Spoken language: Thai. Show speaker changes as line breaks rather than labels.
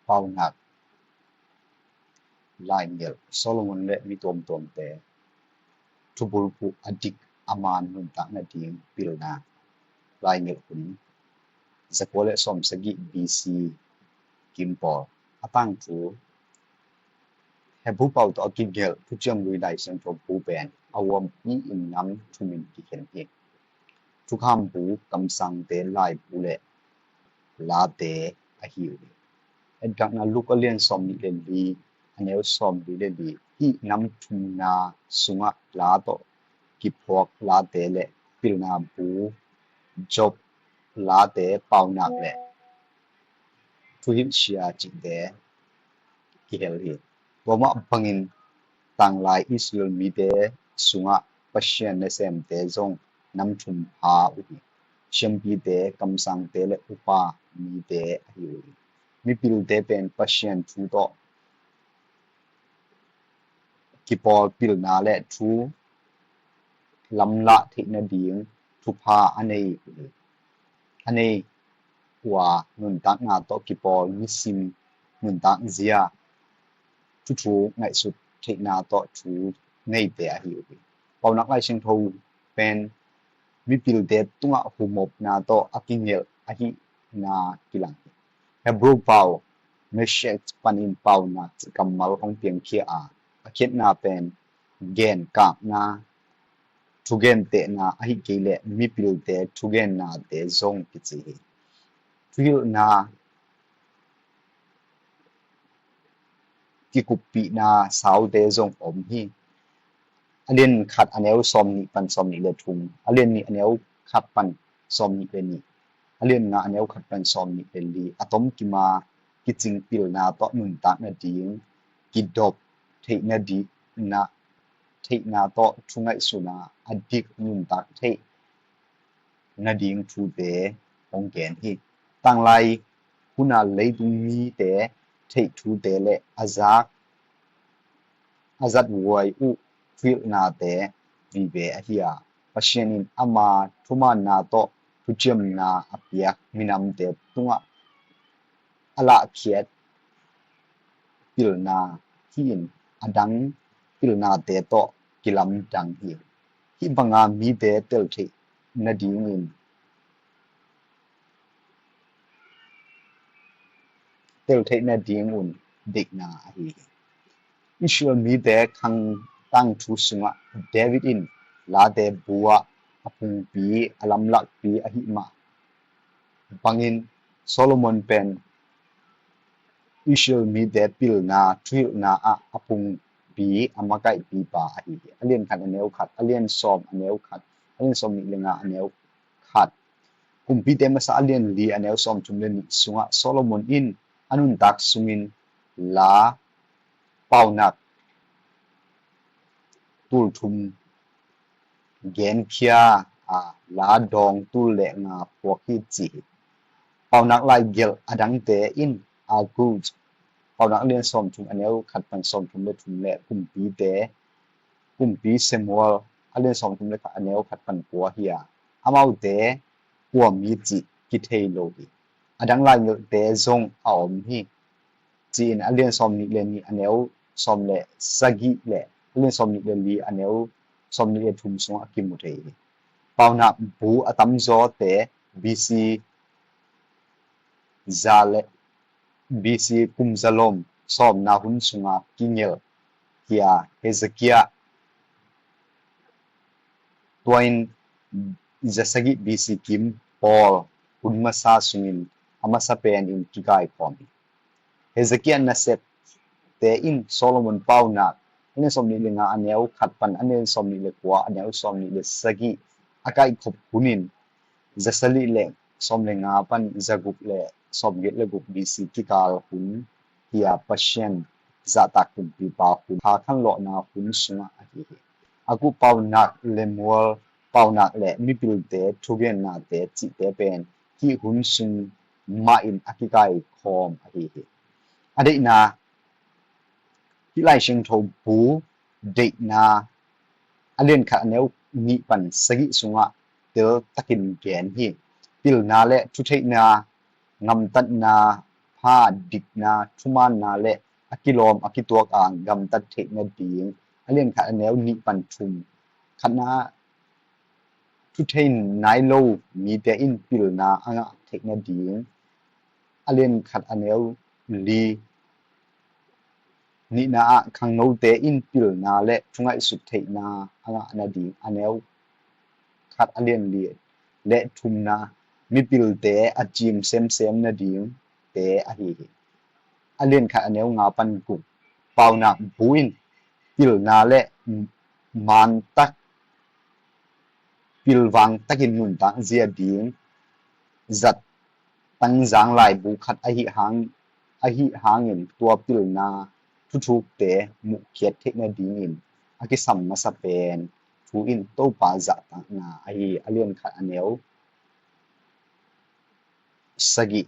เป่าหนักลายเงลโซโลมอนและมีตวมแต่ทุบุลปุอดิกอามานนุนตะนาดิงปิลนาลายเงลคุณสะโกเลสอมสกิ BC กิมปออตังทูเฮบุเป่าตอกิเงลทุจมลุยไดเซนทรปูแบนอาวมอีอินนัมทุมินกิเคนเอกทุกคำปูกำสังเตลายปูเลลาเตอหิวเอ็ดกักนาลูกเลียนสอมนิเลลีอันเอลสอมดิเลลีอีนัมทุมนาสุงะลาโตกิพวกลาเตเลปิลนาปูจบลาเตเป่านักเลทุหิมเชียจิเตกิเฮลฮีวมะบังอินตังลายอิสราเอลมีเตสุงะปัชเชนเนเซมเตจงนำทุมหาอุหิเชมปีเตกำสังเตเลอุปามีเตอหิวมีปิลเตเป็นปัชเชนทูโตกิปอลปิลนาเลทูลำละทินาดิงทุพาอันนี้ว่านุนตักนาโตกิปอลมิซิมนุนตักเซียทุไงสุดทินาโตทูไงเตอหิวเปานักไลเชิงทูเป็นมีปิลเตตุงะหุมบนาโตอกิเงลอหินากิลังเฮบรูเปาเมเชตปันินเปานากัมมัลของเปียงเคียอาอคิดนาเป็นเกนกากนาทุเกนเตนาอหิเกเลมีปิลเตทุเกนนาเตซงกิจิทุยนากิกุปีนาสาวเตซงอมฮีอเลียนขัดอันเอวซอมนิปันซอมนิเลทุงอเลียนนี่อันเอวขัดปันซอมนิเลนีอเลียนนาอันเอวขัดปันซอมนิเลลีอะตอมกิมากิจิงปิลนาโตนุนตักนาดิงกิดบเทนาดีนาเทนาโตทุงไงสุนาอดิกนุนตักเทนาดิงทูเตองเกนฮีตังไลหุนาเลดุงมีเตเททูเตเลอาซัดววยอุฟิลนาเตวิเบอหิยาปัชเชนินอามาทุมานาโตทุจิมนาอเปียมินัมเตตุงะอลาเคียดปิลนาหินอดังปิลนาเตโตกิลัมดังฮีฮิบังามีเตเตลเทนาดิงินเตลเทนาดิงุนดิกนาฮีอิชวลมีเตคังตั้งทุสุงะเดวิดอินลาเตบัวอพุงปีอลัมลักปีอหิมาบังอินโซโลมอนเป็นอิชวลมีเตปิลนาทริลนาอพุงปีอมะไกปีปาอหิอเลียนขัดอเนวขัดอเลียนซอมอเนวขัดอเลียนซอมนิเลงาอเนวขัดกุมปีเตมะสะอเลียนลีอเนวซอมจุมเลนิสุงะโซโลมอนอินอนุนตักสุงินลาเป่านักตุลทุมเกนเคียลาดองตุลเลงาพวกฮิจิเป่านักไลเกลอดังเตอินอากูจเป่านักเรียนสอมทุมอันเนวขัดปันสอมทุมเลทุมเลกุมปีเตกุมปีเซมัวลอันเรียนสอมทุมเลอันเนวขัดปันปัวเฮียอามาวเตปัวมีจิกิเทโลดีอดังไลเงเตซงออมฮีจีนอันเรียนสอมนิเลนีอันเนวซอมเลสกิเลเรื่องสมนิเลลีอันเนวสมนิเลทุมสงอากิมุเทปาวนาบูอตัมโซเต BC ซาเล BC กุมซาลมสอมนาหุนสงอากิเงลเฮียเฮซเกียตัวอินจะสกิ BC กิมปอลอุนมาซาสุงินอามาซาเปนอินกิกายคอมเฮซเกียนาเซตเตอินโซโลมอนปาวนาอันนี้สมนิเลงาอันเนวขัดปันอันนี้สมนิเลกัวอันเนวสมนิเลสกิอากาศขบคุนินจะสลิเลสมเลงาปันจะกุบเลสมเกตเลกุบบีซีกิกาลหุนเฮียปัชเชนจะตักคุมปีปาหุนหาขันโลนาหุนสุงะอหิอากูปาวนักเลมัวปาวนักเลมิปิลเตทุเกนนาเตจิเตเป็นที่หุนสุงมาอินอากิกายคอมอหิอดีนาที่ไลเชิงโทบูเด็กนาอเลียนขัดเนวมีปันสกิสุงะเตลตะกินแกนฮีปิลนาและทุเทนางำตันนาพ ha dikna thumana le akilom akituak ang gam tat thekna ding alian kha aneu ni pan thum khana thu thein nai lo mi te in pilna anga thekna ding alian khat aneu li ni na khang no te in pilna le thungai su theina anga na ding aneu khat alian li le thumna mi pil te achim sem na ding te a hi alian kha aneu nga pan ku pauna buin pilna le man tak pilwang takin nun ta zia ding zat tang jang lai bu khat a hi hangin tua pilna thu thuk te mu khiat thekna ding in akisam ma sa pen thu in to pa za ta na a hi alian kha aneu sagi